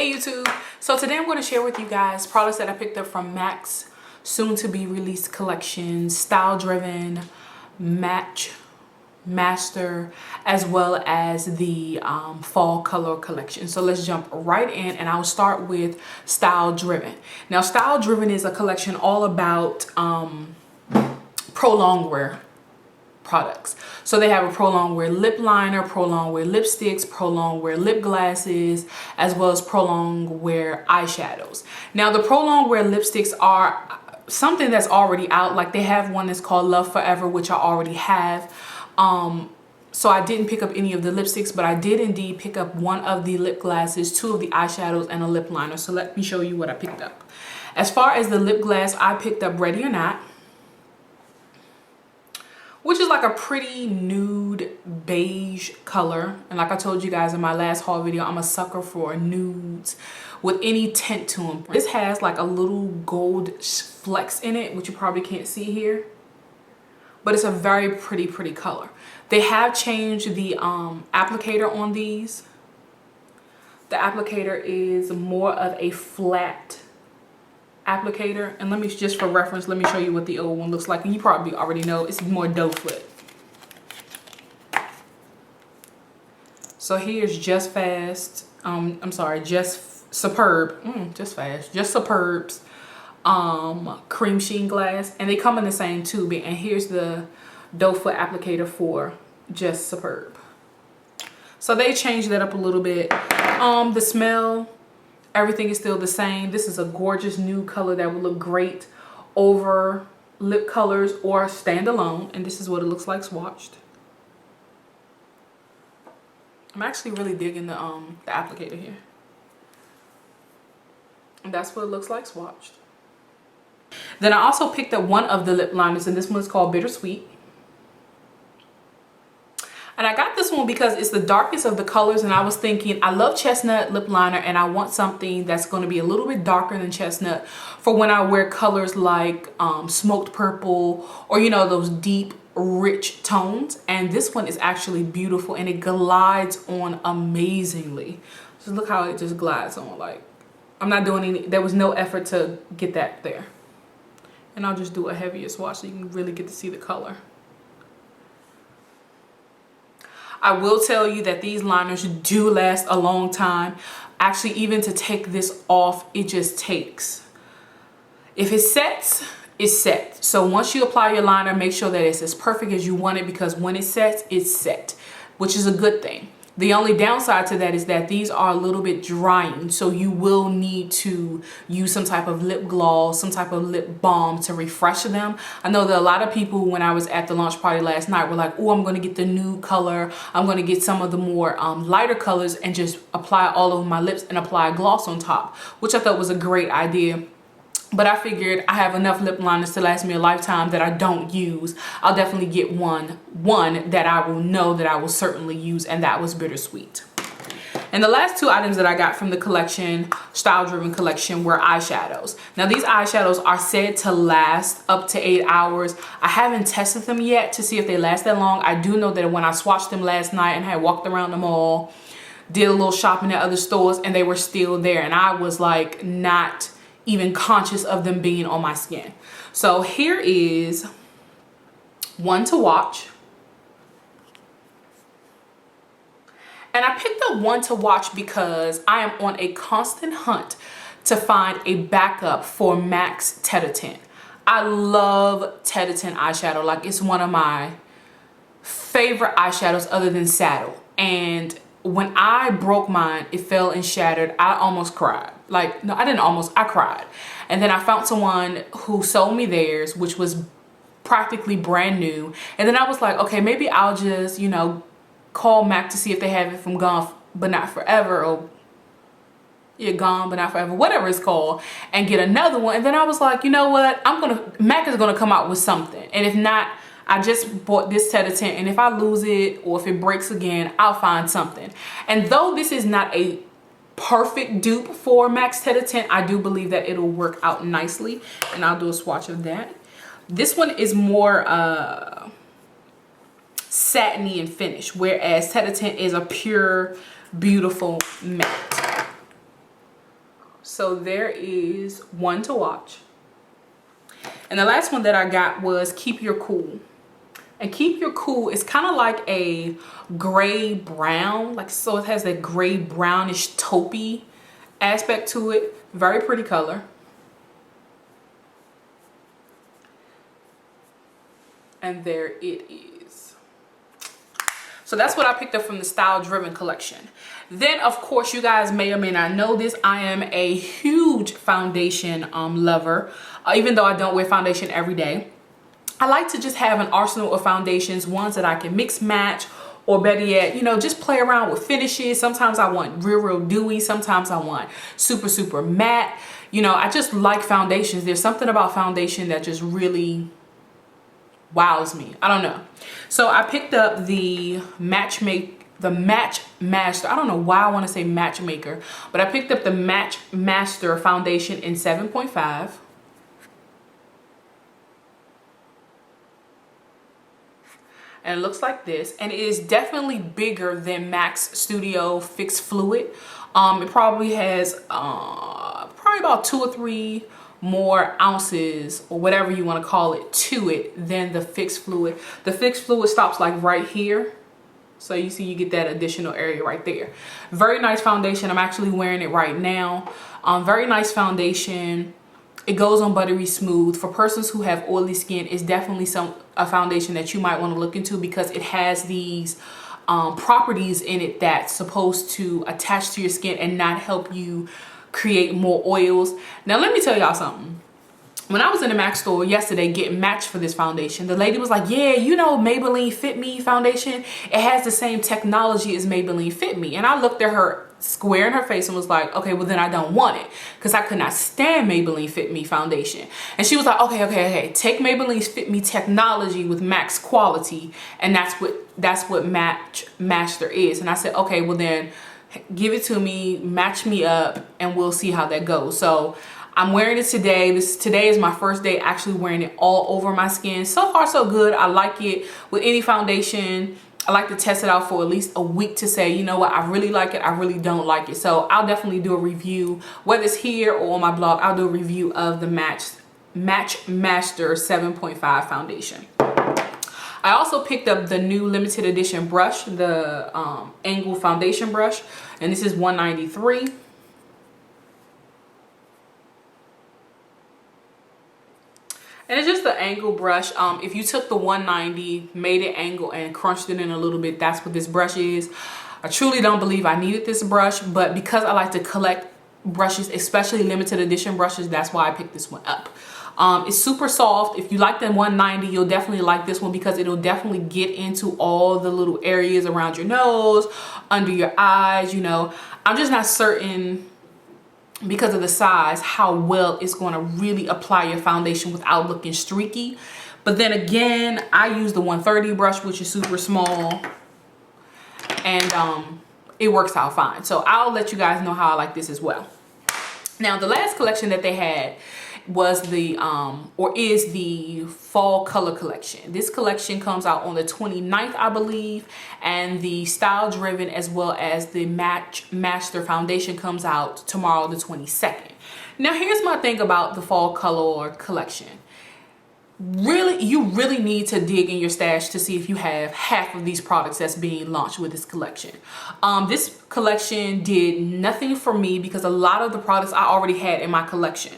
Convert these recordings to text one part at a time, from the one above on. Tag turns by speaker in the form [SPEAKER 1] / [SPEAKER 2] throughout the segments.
[SPEAKER 1] Hey YouTube, so today I'm going to share with you guys products that I picked up from MAC's soon to be released collection, StyleDriven, MatchMaster, as well as the Fall Color collection. So let's jump right in and I'll start with StyleDriven. Now StyleDriven is a collection all about prolonged wear products. So they have a prolonged wear lip liner, prolonged wear lipsticks, prolonged wear lip glasses, as well as prolonged wear eyeshadows. Now the prolonged wear lipsticks are something that's already out. Like they have one that's called Love Forever, which I already have. So I didn't pick up any of the lipsticks, but I did indeed pick up one of the lip glasses, two of the eyeshadows, and a lip liner. So let me show you what I picked up. As far as the lip gloss, I picked up Ready or Not, which is like a pretty nude beige color. And like I told you guys in my last haul video, I'm a sucker for nudes with any tint to them. This has like a little gold flecks in it, which you probably can't see here, but it's a very pretty color. They have changed the applicator on these. The applicator is more of a flat applicator, and let me just for reference, let me show you what the old one looks like, and you probably already know it's more doe foot. So here's Just Fast, Just Superb, Just Fast, Just Superb's cream sheen glass, and they come in the same tube. And here's the doe foot applicator for Just Superb. So they changed that up a little bit. The smell, everything is still the same. This is a gorgeous nude color that would look great over lip colors or standalone. And this is what it looks like swatched. I'm actually really digging the applicator here. And that's what it looks like swatched. Then I also picked up one of the lip liners, and this one is called Bittersweet. And I got this one because it's the darkest of the colors, and I was thinking I love chestnut lip liner and I want something that's going to be a little bit darker than chestnut for when I wear colors like smoked purple, or you know, those deep rich tones. And this one is actually beautiful and it glides on amazingly. Just look how it just glides on. Like, I'm not doing any, there was no effort to get that there. And I'll just do a heavier swatch so you can really get to see the color. I will tell you that these liners do last a long time. Actually, even to take this off, it just takes. If it sets, it's set. So once you apply your liner, make sure that it's as perfect as you want it, because when it sets, it's set, which is a good thing. The only downside to that is that these are a little bit drying, so you will need to use some type of lip gloss, some type of lip balm to refresh them. I know that a lot of people, when I was at the launch party last night, were like, oh, I'm going to get the nude color. I'm going to get some of the more lighter colors and just apply all over my lips and apply gloss on top, which I thought was a great idea. But I figured I have enough lip liners to last me a lifetime that I don't use. I'll definitely get one that I will know that I will certainly use, and that was Bittersweet. And the last two items that I got from the collection, StyleDriven collection, were eyeshadows. Now these eyeshadows are said to last up to 8 hours. I haven't tested them yet to see if they last that long. I do know that when I swatched them last night and had walked around the mall, did a little shopping at other stores, and they were still there, and I was like not even conscious of them being on my skin. So here is one to watch. And I picked up one to watch because I am on a constant hunt to find a backup for MAC's Tête. I love Tête eyeshadow. Like, it's one of my favorite eyeshadows other than Saddle. And when I broke mine, it fell and shattered. I almost cried. Like, no, I didn't almost, I cried. And then I found someone who sold me theirs, which was practically brand new. And then I was like, okay, maybe I'll just, you know, call MAC to see if they have it from Gone But Not Forever, or yeah, Gone But Not Forever, whatever it's called, and get another one. And then I was like, you know what, MAC is gonna come out with something. And if not, I just bought this Tête, and if I lose it or if it breaks again, I'll find something. And though this is not a perfect dupe for MAC's Tête, I do believe that it'll work out nicely, and I'll do a swatch of that. This one is more satiny and finish, whereas Tête is a pure, beautiful matte. So there is one to watch. And the last one that I got was Keep Your Cool. And Keep Your Cool is kind of like a gray brown, like, so it has that gray brownish taupey aspect to it. Very pretty color. And there it is. So that's what I picked up from the StyleDriven collection. Then, of course, you guys may or may not know this, I am a huge foundation lover. Even though I don't wear foundation every day, I like to just have an arsenal of foundations, ones that I can mix match, or better yet, you know, just play around with finishes. Sometimes I want real dewy, sometimes I want super matte. You know, I just like foundations. There's something about foundation that just really wows me. I don't know. So I picked up the MatchMaster. I don't know why I want to say Matchmaker, but I picked up the MatchMaster foundation in 7.5. And it looks like this, and it is definitely bigger than MAC's Studio Fix Fluid. It probably has probably about 2 or 3 more ounces, or whatever you want to call it, to it than the Fix Fluid. The Fix Fluid stops like right here, so you see you get that additional area right there. Very nice foundation. I'm actually wearing it right now. Very nice foundation. It goes on buttery smooth. For persons who have oily skin, it's definitely a foundation that you might want to look into, because it has these properties in it that's supposed to attach to your skin and not help you create more oils. Now let me tell y'all something. When I was in the MAC store yesterday getting matched for this foundation, the lady was like, yeah, you know, Maybelline Fit Me foundation, it has the same technology as Maybelline Fit Me. And I looked at her square in her face and was like, okay, well then I don't want it, because I could not stand Maybelline Fit Me foundation. And she was like, okay, take Maybelline's Fit Me technology with MAC's quality, and that's what MatchMaster is. And I said, okay, well then give it to me, match me up, and we'll see how that goes. So I'm wearing it today. Today is my first day actually wearing it all over my skin. So far so good. I like it. With any foundation, I like to test it out for at least a week to say, you know what, I really like it, I really don't like it. So I'll definitely do a review, whether it's here or on my blog. I'll do a review of the MatchMaster 7.5 foundation. I also picked up the new limited edition brush, the angle foundation brush, and this is $193. And it's just the angle brush. If you took the $190, made it angle, and crunched it in a little bit, that's what this brush is. I truly don't believe I needed this brush, but because I like to collect brushes, especially limited edition brushes, that's why I picked this one up. It's super soft. If you like the $190, you'll definitely like this one, because it'll definitely get into all the little areas around your nose, under your eyes. You know, I'm just not certain, because of the size, how well it's going to really apply your foundation without looking streaky. But then again, I use the 130 brush, which is super small, and it works out fine. So I'll let you guys know how I like this as well. Now, the last collection that they had was the is the Fall Color collection. This collection comes out on the 29th, I believe, and the StyleDriven as well as the MatchMaster foundation comes out tomorrow, the 22nd. Now, here's my thing about the Fall Color collection. You really need to dig in your stash to see if you have half of these products that's being launched with this collection. This collection did nothing for me, because a lot of the products I already had in my collection.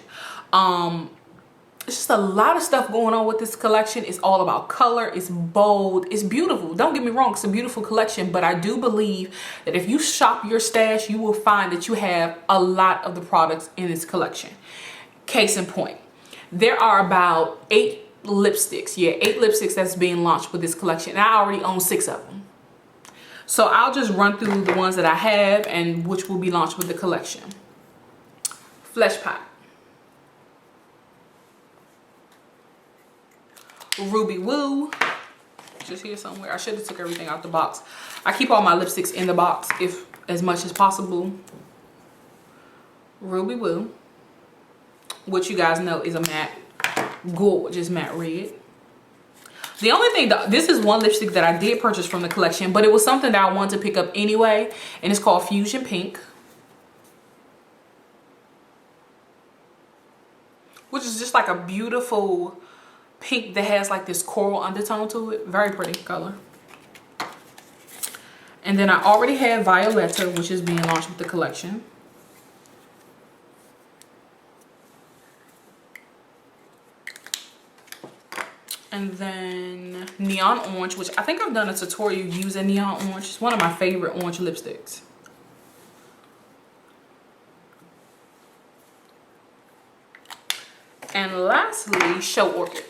[SPEAKER 1] It's just a lot of stuff going on with this collection. It's all about color. It's bold. It's beautiful. Don't get me wrong. It's a beautiful collection, but I do believe that if you shop your stash, you will find that you have a lot of the products in this collection. Case in point, there are about 8 lipsticks. Yeah, 8 lipsticks that's being launched with this collection, and I already own 6 of them. So I'll just run through the ones that I have and which will be launched with the collection. Flesh Pot, Ruby Woo, just here somewhere. I should have took everything out the box. I keep all my lipsticks in the box as much as possible. Ruby Woo, which you guys know is a matte, gorgeous matte red. The only thing, this is one lipstick that I did purchase from the collection, but it was something that I wanted to pick up anyway, and it's called Fusion Pink. which is just like a beautiful pink that has like this coral undertone to it. Very pretty color. And then I already had Violetta, which is being launched with the collection. And then Neon Orange, which I think I've done a tutorial using Neon Orange. It's one of my favorite orange lipsticks. And lastly, Show Orchid.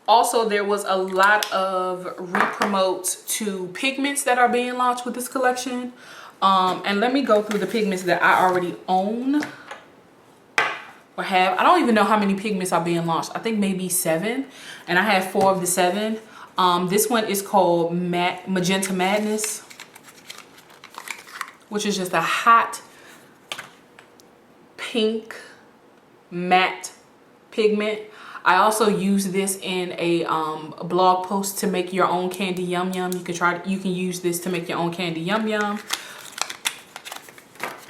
[SPEAKER 1] Also, there was a lot of re-promotes to pigments that are being launched with this collection. And let me go through the pigments that I already own or have. I don't even know how many pigments are being launched. I think maybe 7. And I have 4 of the 7. This one is called Magenta Madness, which is just a hot pink matte pigment. I also use this in a blog post to make your own candy yum yum. You can use this to make your own candy yum yum.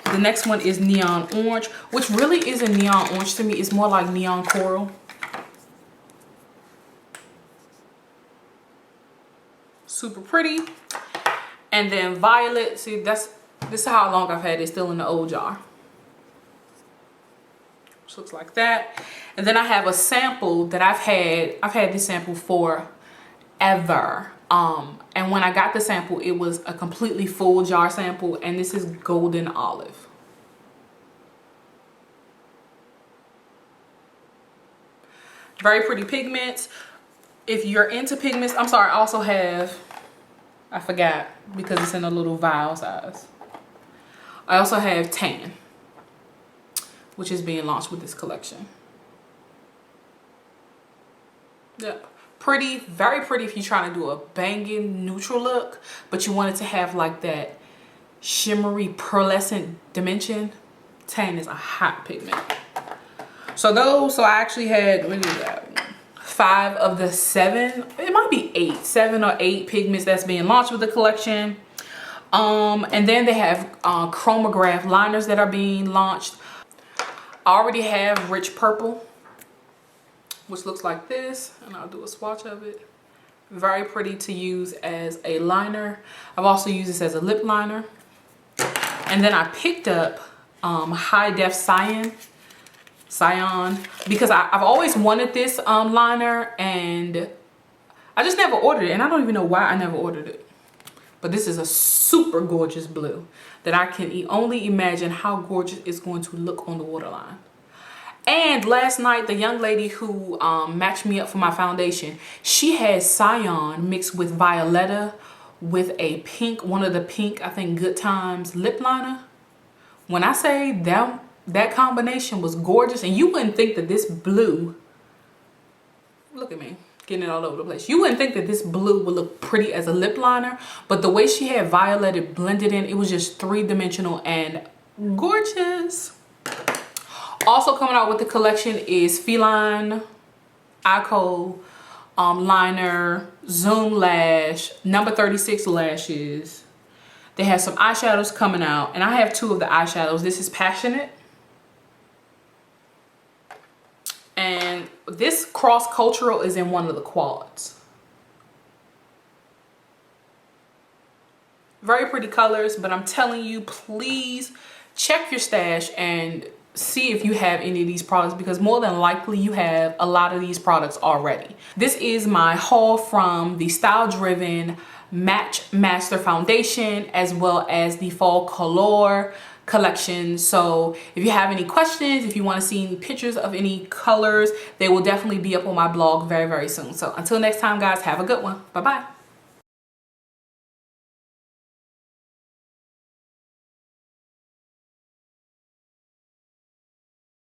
[SPEAKER 1] The next one is Neon Orange, which really isn't neon orange to me. It's more like neon coral. Super pretty. And then Violet. See, this is how long I've had it. Still in the old jar. Which looks like that. And then I have a sample that I've had this sample forever. And when I got the sample, it was a completely full jar sample, and this is Golden Olive. Very pretty pigments. If you're into pigments, I'm sorry, I also have, I forgot because it's in a little vial size. I also have Tan, which is being launched with this collection. Yep. Pretty, very pretty if you're trying to do a banging neutral look, but you want it to have like that shimmery pearlescent dimension. Tan is a hot pigment. So I actually had, what is that? 5 of the 7, it might be 8, 7 or 8 pigments that's being launched with the collection. And then they have chromograph liners that are being launched. I already have Rich Purple, which looks like this, and I'll do a swatch of it. Very pretty to use as a liner. I've also used this as a lip liner. And then I picked up High Def Cyan because I've always wanted this liner, and I just never ordered it, and I don't even know why I never ordered it. But this is a super gorgeous blue that I can only imagine how gorgeous it's going to look on the waterline. And last night, the young lady who matched me up for my foundation, she had Cyan mixed with Violetta with a pink, one of the pink, I think, Good Times lip liner. When I say that combination was gorgeous, and you wouldn't think that this blue, look at me, getting it all over the place. You wouldn't think that this blue would look pretty as a lip liner, but the way she had Violetta blended in, it was just 3-dimensional and gorgeous. Also coming out with the collection is Feline Ico liner, Zoom lash, number 36 lashes. They have some eyeshadows coming out, and I have 2 of the eyeshadows. This is Passionate, and this Cross Cultural is in one of the quads. Very pretty colors, but I'm telling you, please check your stash and see if you have any of these products, because more than likely you have a lot of these products already. This is my haul from the StyleDriven MatchMaster foundation, as well as the Fall Colour collection. So if you have any questions, if you want to see any pictures of any colors, they will definitely be up on my blog very, very soon. So until next time, guys, have a good one. Bye bye.